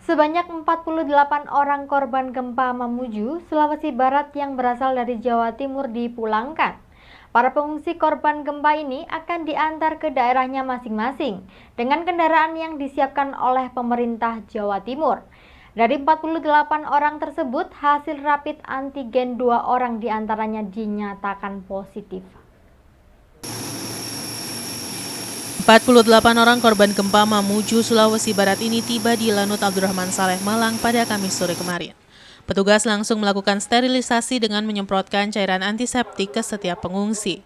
Sebanyak 48 orang korban gempa Mamuju, Sulawesi Barat yang berasal dari Jawa Timur dipulangkan. Para pengungsi korban gempa ini akan diantar ke daerahnya masing-masing dengan kendaraan yang disiapkan oleh pemerintah Jawa Timur. Dari 48 orang tersebut, hasil rapid antigen 2 orang diantaranya dinyatakan positif. 48 orang korban gempa Mamuju, Sulawesi Barat ini tiba di Lanut Abdurrahman Saleh, Malang pada Kamis sore kemarin. Petugas langsung melakukan sterilisasi dengan menyemprotkan cairan antiseptik ke setiap pengungsi.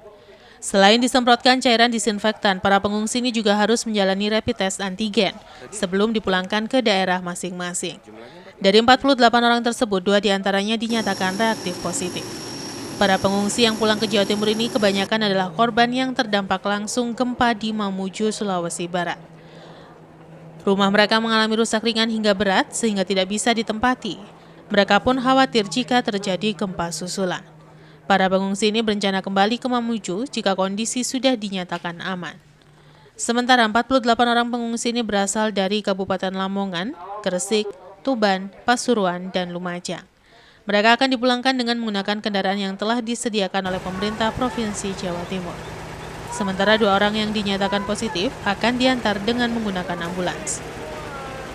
Selain disemprotkan cairan disinfektan, para pengungsi ini juga harus menjalani rapid test antigen sebelum dipulangkan ke daerah masing-masing. Dari 48 orang tersebut, 2 diantaranya dinyatakan reaktif positif. Para pengungsi yang pulang ke Jawa Timur ini kebanyakan adalah korban yang terdampak langsung gempa di Mamuju, Sulawesi Barat. Rumah mereka mengalami rusak ringan hingga berat sehingga tidak bisa ditempati. Mereka pun khawatir jika terjadi gempa susulan. Para pengungsi ini berencana kembali ke Mamuju jika kondisi sudah dinyatakan aman. Sementara 48 orang pengungsi ini berasal dari Kabupaten Lamongan, Gresik, Tuban, Pasuruan, dan Lumajang. Mereka akan dipulangkan dengan menggunakan kendaraan yang telah disediakan oleh pemerintah Provinsi Jawa Timur. Sementara 2 orang yang dinyatakan positif akan diantar dengan menggunakan ambulans.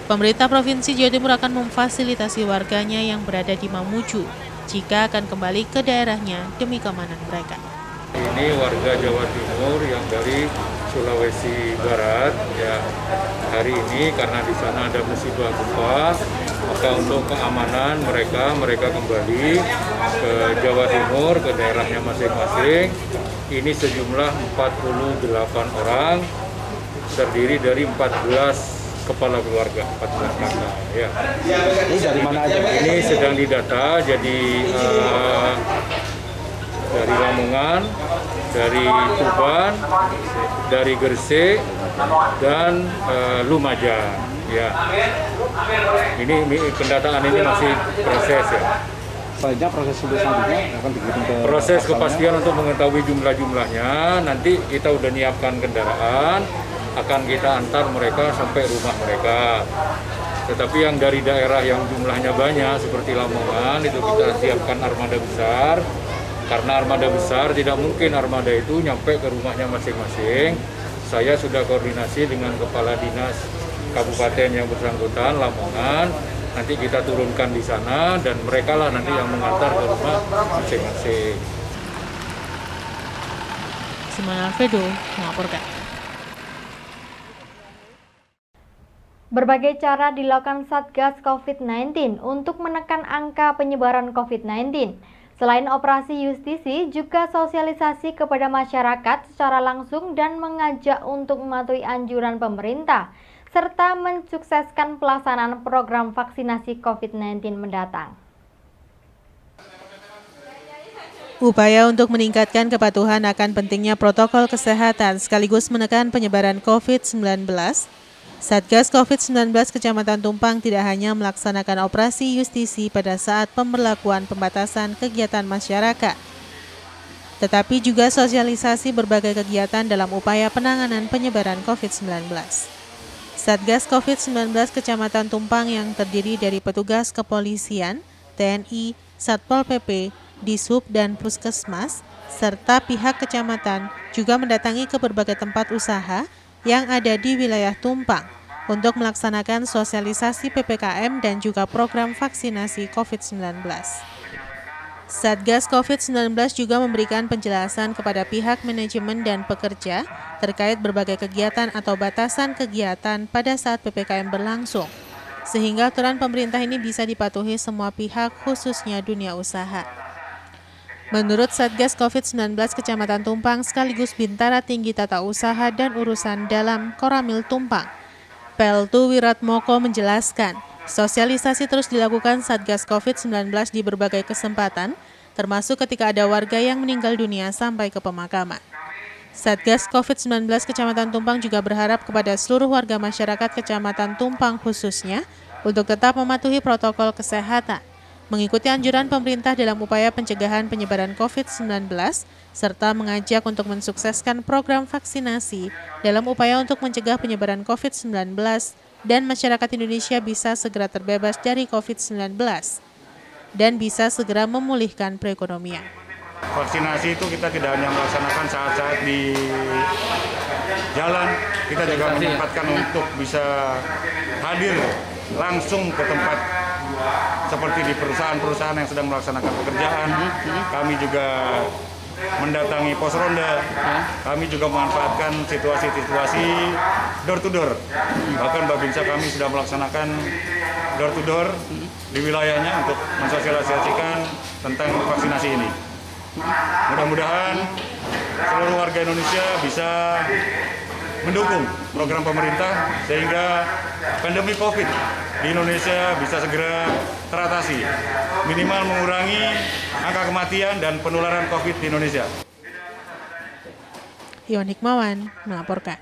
Pemerintah Provinsi Jawa Timur akan memfasilitasi warganya yang berada di Mamuju jika akan kembali ke daerahnya demi keamanan mereka. Ini warga Jawa Timur yang dari Sulawesi Barat, ya hari ini karena di sana ada musibah gempa, maka untuk keamanan mereka kembali ke Jawa Timur, ke daerahnya masing-masing. Ini sejumlah 48 orang, terdiri dari 14 kepala keluarga, 14 kakak. Ya. Ini dari mana aja, Pak? Ini sedang didata, jadi dari Lamongan, dari Tuban, dari Gresik, dan Lumajang. Ya, ini pendataan ini masih proses ya. Selanjutnya proses selanjutnya akan dikirim ke proses kepastian untuk mengetahui jumlahnya. Nanti kita udah nyiapkan kendaraan, akan kita antar mereka sampai rumah mereka. Tetapi yang dari daerah yang jumlahnya banyak seperti Lamongan itu kita siapkan armada besar. Karena armada besar tidak mungkin armada itu nyampe ke rumahnya masing-masing. Saya sudah koordinasi dengan kepala dinas kabupaten yang bersangkutan Lamongan. Nanti kita turunkan di sana dan mereka lah nanti yang mengantar ke rumah masing-masing. Simon Alfredo melaporkan. Berbagai cara dilakukan Satgas COVID-19 untuk menekan angka penyebaran COVID-19. Selain operasi justisi, juga sosialisasi kepada masyarakat secara langsung dan mengajak untuk mematuhi anjuran pemerintah, serta mensukseskan pelaksanaan program vaksinasi COVID-19 mendatang. Upaya untuk meningkatkan kepatuhan akan pentingnya protokol kesehatan sekaligus menekan penyebaran COVID-19, Satgas COVID-19 Kecamatan Tumpang tidak hanya melaksanakan operasi justisi pada saat pemberlakuan pembatasan kegiatan masyarakat, tetapi juga sosialisasi berbagai kegiatan dalam upaya penanganan penyebaran COVID-19. Satgas COVID-19 Kecamatan Tumpang yang terdiri dari petugas kepolisian, TNI, Satpol PP, Dishub, dan Puskesmas, serta pihak kecamatan juga mendatangi ke berbagai tempat usaha yang ada di wilayah Tumpang untuk melaksanakan sosialisasi PPKM dan juga program vaksinasi COVID-19. Satgas COVID-19 juga memberikan penjelasan kepada pihak manajemen dan pekerja terkait berbagai kegiatan atau batasan kegiatan pada saat PPKM berlangsung, sehingga aturan pemerintah ini bisa dipatuhi semua pihak khususnya dunia usaha. Menurut Satgas COVID-19 Kecamatan Tumpang sekaligus Bintara Tinggi Tata Usaha dan Urusan Dalam Koramil Tumpang, Peltu Wiratmoko menjelaskan, sosialisasi terus dilakukan Satgas COVID-19 di berbagai kesempatan, termasuk ketika ada warga yang meninggal dunia sampai ke pemakaman. Satgas COVID-19 Kecamatan Tumpang juga berharap kepada seluruh warga masyarakat Kecamatan Tumpang khususnya untuk tetap mematuhi protokol kesehatan, mengikuti anjuran pemerintah dalam upaya pencegahan penyebaran COVID-19, serta mengajak untuk mensukseskan program vaksinasi dalam upaya untuk mencegah penyebaran COVID-19 dan masyarakat Indonesia bisa segera terbebas dari COVID-19 dan bisa segera memulihkan perekonomian. Vaksinasi itu kita tidak hanya melaksanakan saat-saat di jalan, kita juga menyempatkan untuk bisa hadir langsung ke tempat seperti di perusahaan-perusahaan yang sedang melaksanakan pekerjaan. Kami juga mendatangi pos ronda, kami juga memanfaatkan situasi-situasi door to door. Bahkan Babinsa kami sudah melaksanakan door to door di wilayahnya untuk mensosialisasikan tentang vaksinasi ini. Mudah-mudahan seluruh warga Indonesia bisa mendukung program pemerintah sehingga pandemi COVID di Indonesia bisa segera teratasi, minimal mengurangi angka kematian dan penularan COVID di Indonesia. Iwan Hikmawan melaporkan.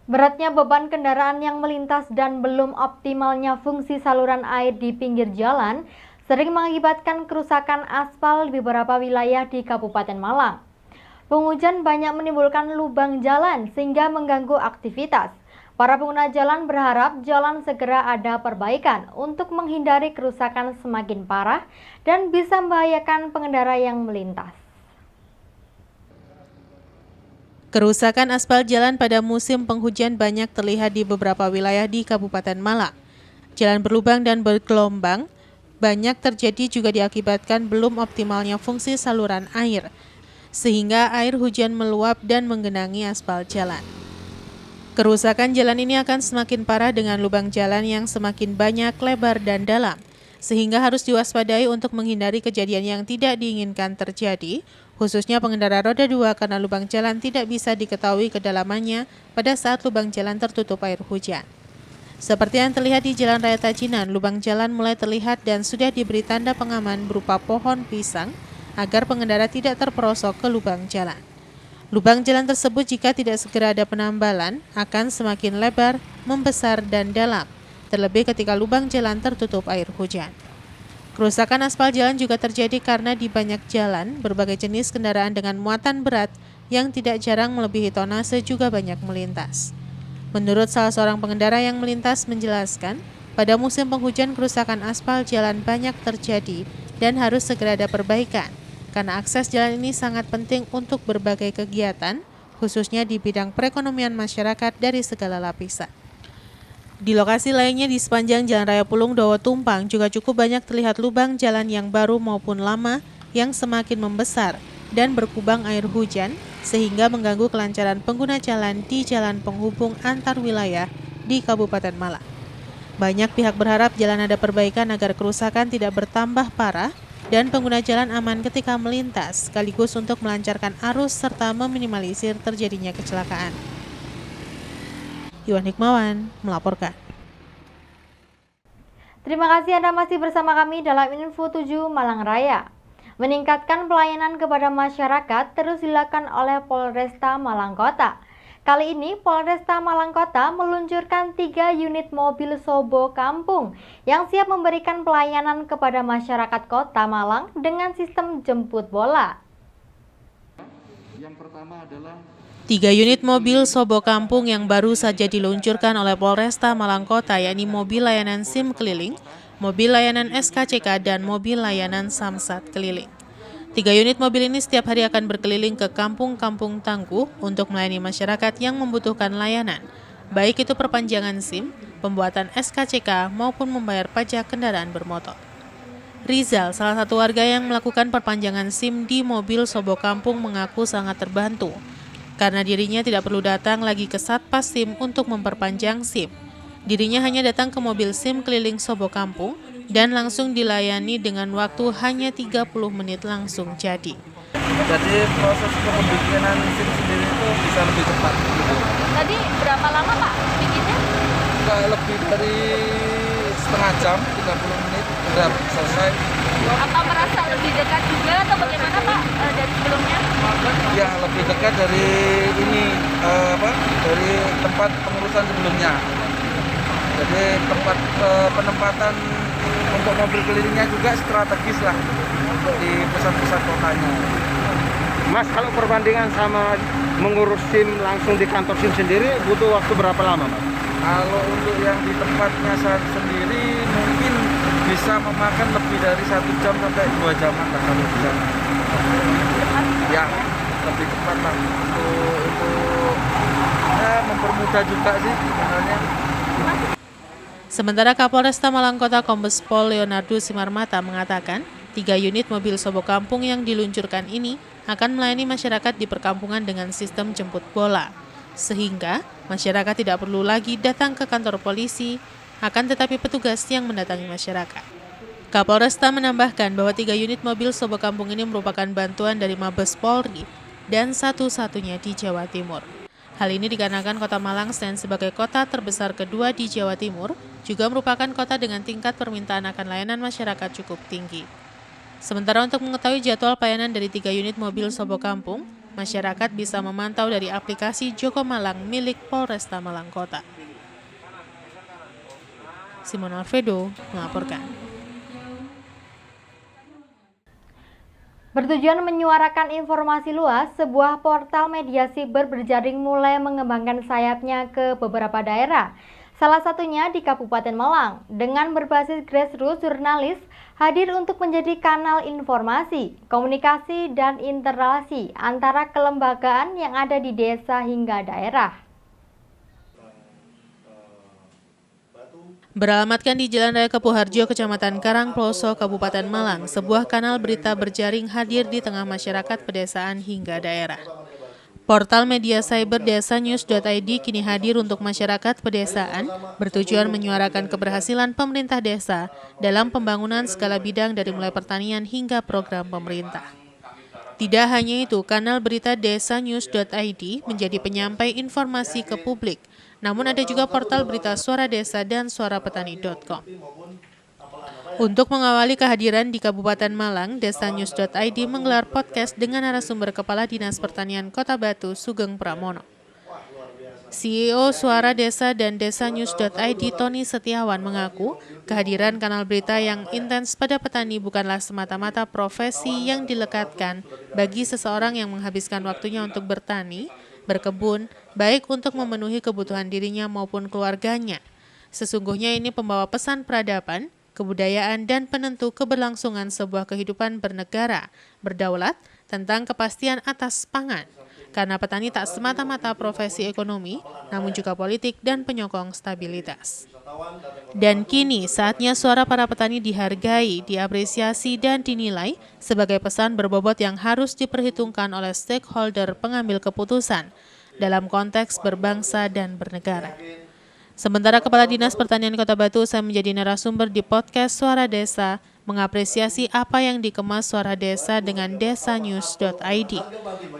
Beratnya beban kendaraan yang melintas dan belum optimalnya fungsi saluran air di pinggir jalan sering mengakibatkan kerusakan aspal di beberapa wilayah di Kabupaten Malang. Penghujan banyak menimbulkan lubang jalan sehingga mengganggu aktivitas. Para pengguna jalan berharap jalan segera ada perbaikan untuk menghindari kerusakan semakin parah dan bisa membahayakan pengendara yang melintas. Kerusakan aspal jalan pada musim penghujan banyak terlihat di beberapa wilayah di Kabupaten Malang. Jalan berlubang dan bergelombang banyak terjadi juga diakibatkan belum optimalnya fungsi saluran air, sehingga air hujan meluap dan menggenangi aspal jalan. Kerusakan jalan ini akan semakin parah dengan lubang jalan yang semakin banyak, lebar, dan dalam, sehingga harus diwaspadai untuk menghindari kejadian yang tidak diinginkan terjadi, khususnya pengendara roda 2 karena lubang jalan tidak bisa diketahui kedalamannya pada saat lubang jalan tertutup air hujan. Seperti yang terlihat di Jalan Raya Tajinan, lubang jalan mulai terlihat dan sudah diberi tanda pengaman berupa pohon pisang agar pengendara tidak terperosok ke lubang jalan. Lubang jalan tersebut jika tidak segera ada penambalan akan semakin lebar, membesar, dan dalam, terlebih ketika lubang jalan tertutup air hujan. Kerusakan aspal jalan juga terjadi karena di banyak jalan, berbagai jenis kendaraan dengan muatan berat yang tidak jarang melebihi tonase juga banyak melintas. Menurut salah seorang pengendara yang melintas menjelaskan, pada musim penghujan kerusakan aspal jalan banyak terjadi dan harus segera ada perbaikan, karena akses jalan ini sangat penting untuk berbagai kegiatan, khususnya di bidang perekonomian masyarakat dari segala lapisan. Di lokasi lainnya di sepanjang Jalan Raya Pulung Dowo Tumpang juga cukup banyak terlihat lubang jalan yang baru maupun lama yang semakin membesar dan berkubang air hujan, sehingga mengganggu kelancaran pengguna jalan di jalan penghubung antar wilayah di Kabupaten Malang. Banyak pihak berharap jalan ada perbaikan agar kerusakan tidak bertambah parah dan pengguna jalan aman ketika melintas, sekaligus untuk melancarkan arus serta meminimalisir terjadinya kecelakaan. Iwan Hikmawan melaporkan. Terima kasih Anda masih bersama kami dalam Info 7 Malang Raya. Meningkatkan pelayanan kepada masyarakat terus dilakukan oleh Polresta Malang Kota. Kali ini Polresta Malang Kota meluncurkan 3 unit mobil Sobo Kampung yang siap memberikan pelayanan kepada masyarakat Kota Malang dengan sistem jemput bola. Yang pertama adalah 3 unit mobil Sobo Kampung yang baru saja diluncurkan oleh Polresta Malang Kota, yakni mobil layanan SIM keliling, mobil layanan SKCK, dan mobil layanan Samsat keliling. 3 unit mobil ini setiap hari akan berkeliling ke kampung-kampung tangguh untuk melayani masyarakat yang membutuhkan layanan, baik itu perpanjangan SIM, pembuatan SKCK, maupun membayar pajak kendaraan bermotor. Rizal, salah satu warga yang melakukan perpanjangan SIM di mobil Sobo Kampung, mengaku sangat terbantu, karena dirinya tidak perlu datang lagi ke Satpas SIM untuk memperpanjang SIM. Dirinya hanya datang ke mobil SIM keliling Sobo Kampung dan langsung dilayani dengan waktu hanya 30 menit langsung jadi. Jadi proses pembikinan SIM sendiri itu bisa lebih cepat. Tadi berapa lama Pak bikinnya? Nggak lebih dari setengah jam, 30 menit sudah selesai. Apa merasa lebih dekat juga atau bagaimana Pak dari sebelumnya? Ya lebih dekat dari ini dari tempat pengurusan sebelumnya. Jadi tempat penempatan untuk mobil kelilingnya juga strategis lah di pusat-pusat kotanya. Mas, kalau perbandingan sama mengurus SIM langsung di kantor SIM sendiri butuh waktu berapa lama, Mas? Kalau untuk yang di tempatnya saya sendiri mungkin bisa memakan lebih dari 1 jam sampai 2 jaman lah kalau di sana. Ya, lebih cepat lah untuk ya, mempermudah juga sih sebenarnya. Sementara Kapolresta Malang Kota Kombes Pol Leonardo Simarmata mengatakan, 3 unit mobil Sobo Kampung yang diluncurkan ini akan melayani masyarakat di perkampungan dengan sistem jemput bola, sehingga masyarakat tidak perlu lagi datang ke kantor polisi, akan tetapi petugas yang mendatangi masyarakat. Kapolresta menambahkan bahwa 3 unit mobil Sobo Kampung ini merupakan bantuan dari Mabes Polri dan satu-satunya di Jawa Timur. Hal ini dikarenakan Kota Malang selain sebagai kota terbesar kedua di Jawa Timur, juga merupakan kota dengan tingkat permintaan akan layanan masyarakat cukup tinggi. Sementara untuk mengetahui jadwal pelayanan dari 3 unit mobil Sobo Kampung, masyarakat bisa memantau dari aplikasi Joko Malang milik Polresta Malang Kota. Simon Alfredo melaporkan. Bertujuan menyuarakan informasi luas, sebuah portal media siber berjaring mulai mengembangkan sayapnya ke beberapa daerah. Salah satunya di Kabupaten Malang, dengan berbasis grassroots jurnalis hadir untuk menjadi kanal informasi, komunikasi, dan interaksi antara kelembagaan yang ada di desa hingga daerah. Beralamatkan di Jalan Raya Kepuharjo, Kecamatan Karangploso, Kabupaten Malang, sebuah kanal berita berjaring hadir di tengah masyarakat pedesaan hingga daerah. Portal media cyber desanews.id kini hadir untuk masyarakat pedesaan, bertujuan menyuarakan keberhasilan pemerintah desa dalam pembangunan skala bidang dari mulai pertanian hingga program pemerintah. Tidak hanya itu, kanal berita desanews.id menjadi penyampai informasi ke publik, namun ada juga portal berita Suara Desa dan suarapetani.com. Untuk mengawali kehadiran di Kabupaten Malang, desanews.id menggelar podcast dengan narasumber Kepala Dinas Pertanian Kota Batu, Sugeng Pramono. CEO Suara Desa dan desanews.id Tony Setiawan mengaku kehadiran kanal berita yang intens pada petani bukanlah semata-mata profesi yang dilekatkan bagi seseorang yang menghabiskan waktunya untuk bertani, berkebun, baik untuk memenuhi kebutuhan dirinya maupun keluarganya. Sesungguhnya ini pembawa pesan peradaban, kebudayaan, dan penentu keberlangsungan sebuah kehidupan bernegara, berdaulat, tentang kepastian atas pangan. Karena petani tak semata-mata profesi ekonomi, namun juga politik dan penyokong stabilitas. Dan kini saatnya suara para petani dihargai, diapresiasi, dan dinilai sebagai pesan berbobot yang harus diperhitungkan oleh stakeholder pengambil keputusan dalam konteks berbangsa dan bernegara. Sementara Kepala Dinas Pertanian Kota Batu usai menjadi narasumber di podcast Suara Desa, mengapresiasi apa yang dikemas Suara Desa dengan desanews.id.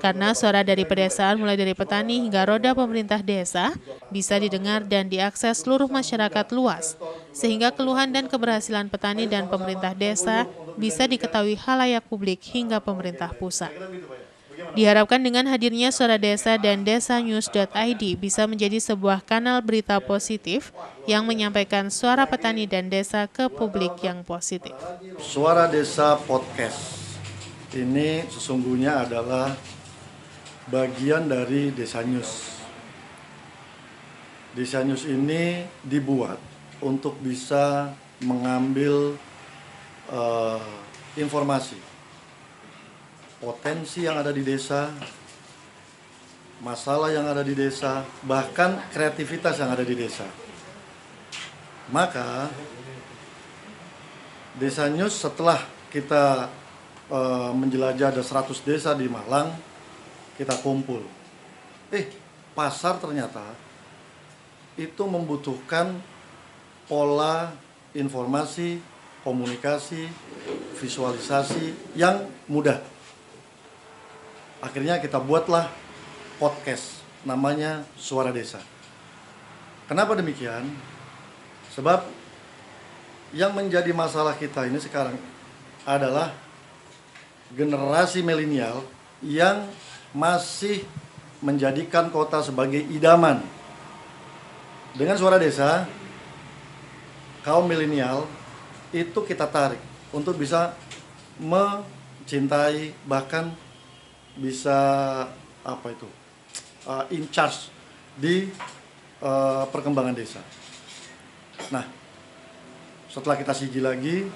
Karena suara dari pedesaan mulai dari petani hingga roda pemerintah desa bisa didengar dan diakses seluruh masyarakat luas, sehingga keluhan dan keberhasilan petani dan pemerintah desa bisa diketahui khalayak publik hingga pemerintah pusat. Diharapkan dengan hadirnya Suara Desa dan desanews.id bisa menjadi sebuah kanal berita positif yang menyampaikan suara petani dan desa ke publik yang positif. Suara Desa Podcast ini sesungguhnya adalah bagian dari Desanews. Desanews ini dibuat untuk bisa mengambil informasi, potensi yang ada di desa, masalah yang ada di desa, bahkan kreativitas yang ada di desa. Maka Desanews setelah kita menjelajah ada 100 desa di Malang, kita kumpul. Pasar ternyata itu membutuhkan pola informasi, komunikasi, visualisasi yang mudah. Akhirnya kita buatlah podcast, namanya Suara Desa. Kenapa demikian? Sebab yang menjadi masalah kita ini sekarang adalah generasi milenial yang masih menjadikan kota sebagai idaman. Dengan Suara Desa, kaum milenial itu kita tarik untuk bisa mencintai, bahkan bisa in charge di perkembangan desa. Nah, setelah kita siji lagi,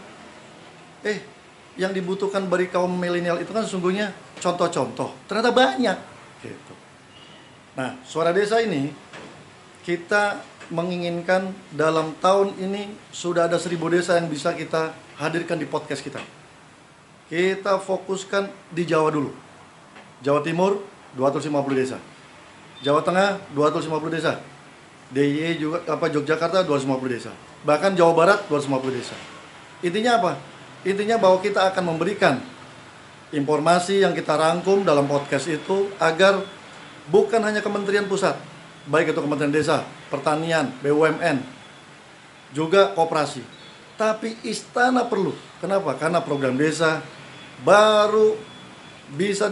yang dibutuhkan dari kaum milenial itu kan sesungguhnya contoh-contoh. Ternyata banyak. Gitu. Nah, Suara Desa ini kita menginginkan dalam tahun ini sudah ada 1000 desa yang bisa kita hadirkan di podcast kita. Kita fokuskan di Jawa dulu. Jawa Timur 250 desa. Jawa Tengah 250 desa. DIY juga Yogyakarta 250 desa. Bahkan Jawa Barat 250 desa. Intinya apa? Intinya bahwa kita akan memberikan informasi yang kita rangkum dalam podcast itu agar bukan hanya Kementerian Pusat, baik itu Kementerian Desa, Pertanian, BUMN, juga koperasi. Tapi istana perlu. Kenapa? Karena program desa baru bisa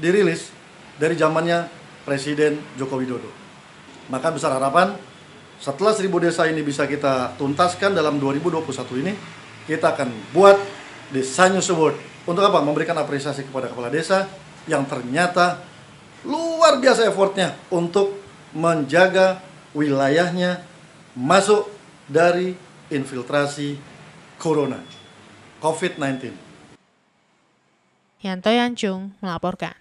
dirilis dari zamannya Presiden Joko Widodo. Maka besar harapan setelah 1000 desa ini bisa kita tuntaskan dalam 2021 ini, kita akan buat Desa News Award. Untuk apa? Memberikan apresiasi kepada kepala desa yang ternyata luar biasa effortnya untuk menjaga wilayahnya masuk dari infiltrasi Corona, COVID-19. Yanto Yancung melaporkan.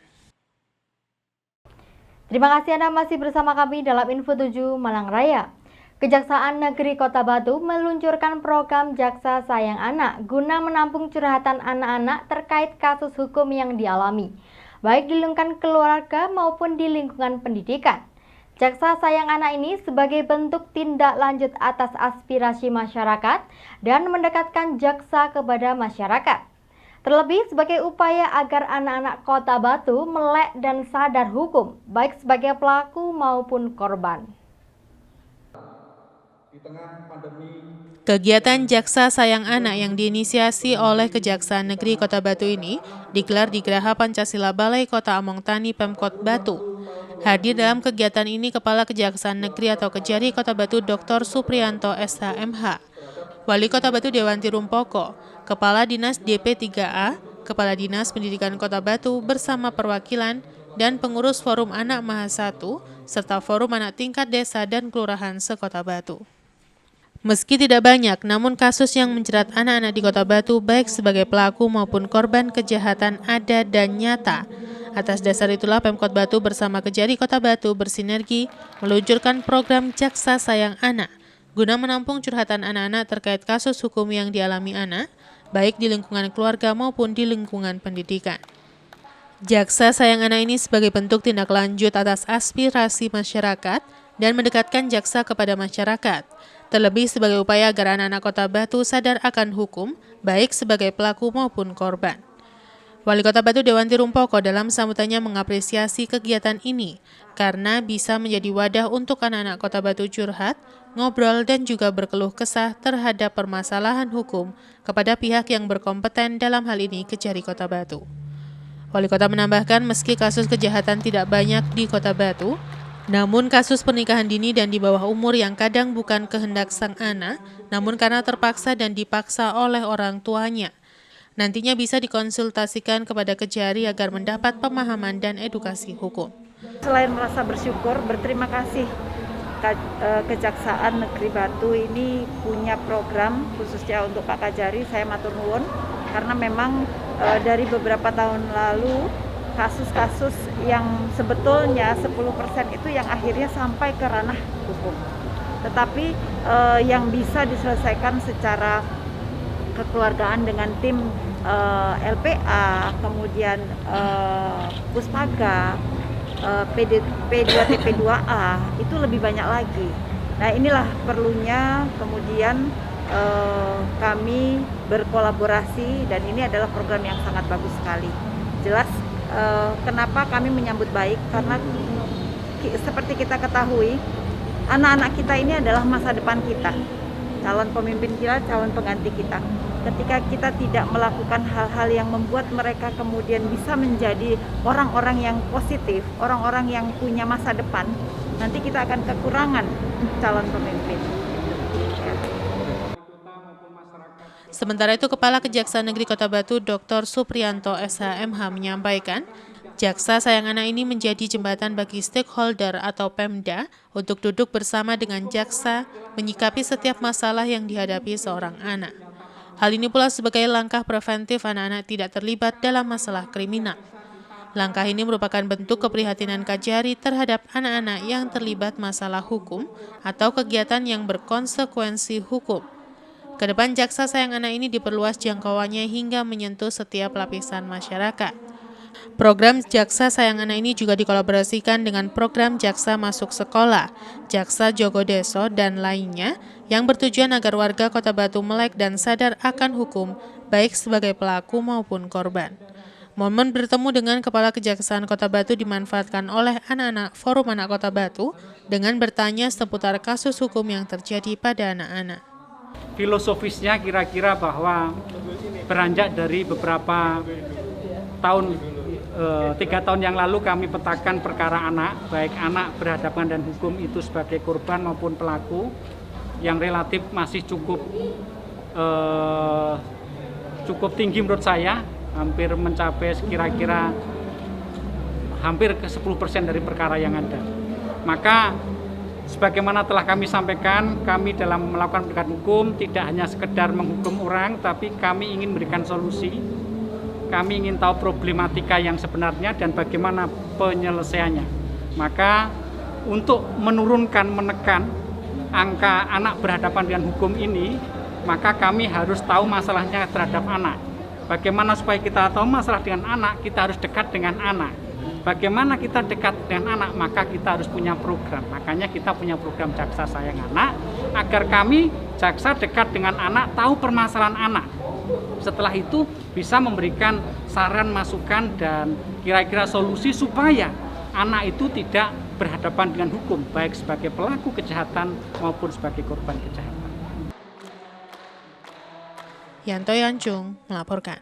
Terima kasih Anda masih bersama kami dalam Info 7 Malang Raya. Kejaksaan Negeri Kota Batu meluncurkan program Jaksa Sayang Anak guna menampung curhatan anak-anak terkait kasus hukum yang dialami, baik di lingkungan keluarga maupun di lingkungan pendidikan. Jaksa Sayang Anak ini sebagai bentuk tindak lanjut atas aspirasi masyarakat dan mendekatkan jaksa kepada masyarakat. Terlebih sebagai upaya agar anak-anak Kota Batu melek dan sadar hukum, baik sebagai pelaku maupun korban. Kegiatan Jaksa Sayang Anak yang diinisiasi oleh Kejaksaan Negeri Kota Batu ini digelar di Geraha Pancasila Balai Kota Among Tani Pemkot Batu. Hadir dalam kegiatan ini Kepala Kejaksaan Negeri atau Kejari Kota Batu Dr. Supriyanto SHMH, Wali Kota Batu Dewanti Rumpoko, Kepala Dinas DP3A, Kepala Dinas Pendidikan Kota Batu bersama perwakilan dan pengurus Forum Anak Mahasatu, serta Forum Anak Tingkat Desa dan Kelurahan se-Kota Batu. Meski tidak banyak, namun kasus yang menjerat anak-anak di Kota Batu baik sebagai pelaku maupun korban kejahatan ada dan nyata. Atas dasar itulah Pemkot Batu bersama Kejari Kota Batu bersinergi meluncurkan program Jaksa Sayang Anak guna menampung curhatan anak-anak terkait kasus hukum yang dialami anak, baik di lingkungan keluarga maupun di lingkungan pendidikan. Jaksa Sayang Anak ini sebagai bentuk tindak lanjut atas aspirasi masyarakat dan mendekatkan jaksa kepada masyarakat, terlebih sebagai upaya agar anak-anak Kota Batu sadar akan hukum, baik sebagai pelaku maupun korban. Wali Kota Batu Dewanti Rumpoko dalam sambutannya mengapresiasi kegiatan ini karena bisa menjadi wadah untuk anak-anak Kota Batu curhat, ngobrol, dan juga berkeluh kesah terhadap permasalahan hukum kepada pihak yang berkompeten dalam hal ini Kejari Kota Batu. Wali Kota menambahkan meski kasus kejahatan tidak banyak di Kota Batu, namun kasus pernikahan dini dan di bawah umur yang kadang bukan kehendak sang anak, namun karena terpaksa dan dipaksa oleh orang tuanya, nantinya bisa dikonsultasikan kepada Kejari agar mendapat pemahaman dan edukasi hukum. Selain merasa bersyukur, berterima kasih Kejaksaan Negeri Batu ini punya program khususnya untuk Pak Kajari. Saya matur nuwun karena memang dari beberapa tahun lalu kasus-kasus yang sebetulnya 10% itu yang akhirnya sampai ke ranah hukum. Tetapi yang bisa diselesaikan secara kekeluargaan dengan tim LPA, kemudian Puspaga, P2TP2A itu lebih banyak lagi. Nah, inilah perlunya kemudian kami berkolaborasi dan ini adalah program yang sangat bagus sekali. Jelas kenapa kami menyambut baik karena seperti kita ketahui anak-anak kita ini adalah masa depan kita, calon pemimpin kita, calon pengganti kita. Ketika kita tidak melakukan hal-hal yang membuat mereka kemudian bisa menjadi orang-orang yang positif, orang-orang yang punya masa depan, nanti kita akan kekurangan calon pemimpin. Sementara itu, Kepala Kejaksaan Negeri Kota Batu Dr. Supriyanto SHMH menyampaikan, jaksa sayang anak ini menjadi jembatan bagi stakeholder atau Pemda untuk duduk bersama dengan jaksa menyikapi setiap masalah yang dihadapi seorang anak. Hal ini pula sebagai langkah preventif anak-anak tidak terlibat dalam masalah kriminal. Langkah ini merupakan bentuk keprihatinan Kajari terhadap anak-anak yang terlibat masalah hukum atau kegiatan yang berkonsekuensi hukum. Kedepan jaksa sayang anak ini diperluas jangkauannya hingga menyentuh setiap lapisan masyarakat. Program Jaksa Sayang Anak ini juga dikolaborasikan dengan program Jaksa Masuk Sekolah, Jaksa Jogodeso, dan lainnya yang bertujuan agar warga Kota Batu melek dan sadar akan hukum, baik sebagai pelaku maupun korban. Momen bertemu dengan Kepala Kejaksaan Kota Batu dimanfaatkan oleh anak-anak Forum Anak Kota Batu dengan bertanya seputar kasus hukum yang terjadi pada anak-anak. Filosofisnya kira-kira bahwa beranjak dari beberapa tahun 3 tahun yang lalu kami petakan perkara anak, baik anak berhadapan dan hukum itu sebagai korban maupun pelaku yang relatif masih cukup tinggi menurut saya, hampir mencapai kira-kira hampir ke 10% dari perkara yang ada. Maka sebagaimana telah kami sampaikan, kami dalam melakukan penegakan hukum tidak hanya sekedar menghukum orang, tapi kami ingin memberikan solusi. Kami ingin tahu problematika yang sebenarnya dan bagaimana penyelesaiannya. Maka untuk menekan angka anak berhadapan dengan hukum ini, maka kami harus tahu masalahnya terhadap anak. Bagaimana supaya kita tahu masalah dengan anak, kita harus dekat dengan anak. Bagaimana kita dekat dengan anak, maka kita harus punya program. Makanya kita punya program Jaksa Sayang Anak, agar kami jaksa dekat dengan anak, tahu permasalahan anak. Setelah itu bisa memberikan saran, masukan, dan kira-kira solusi supaya anak itu tidak berhadapan dengan hukum, baik sebagai pelaku kejahatan maupun sebagai korban kejahatan. Yanto Yanjung melaporkan.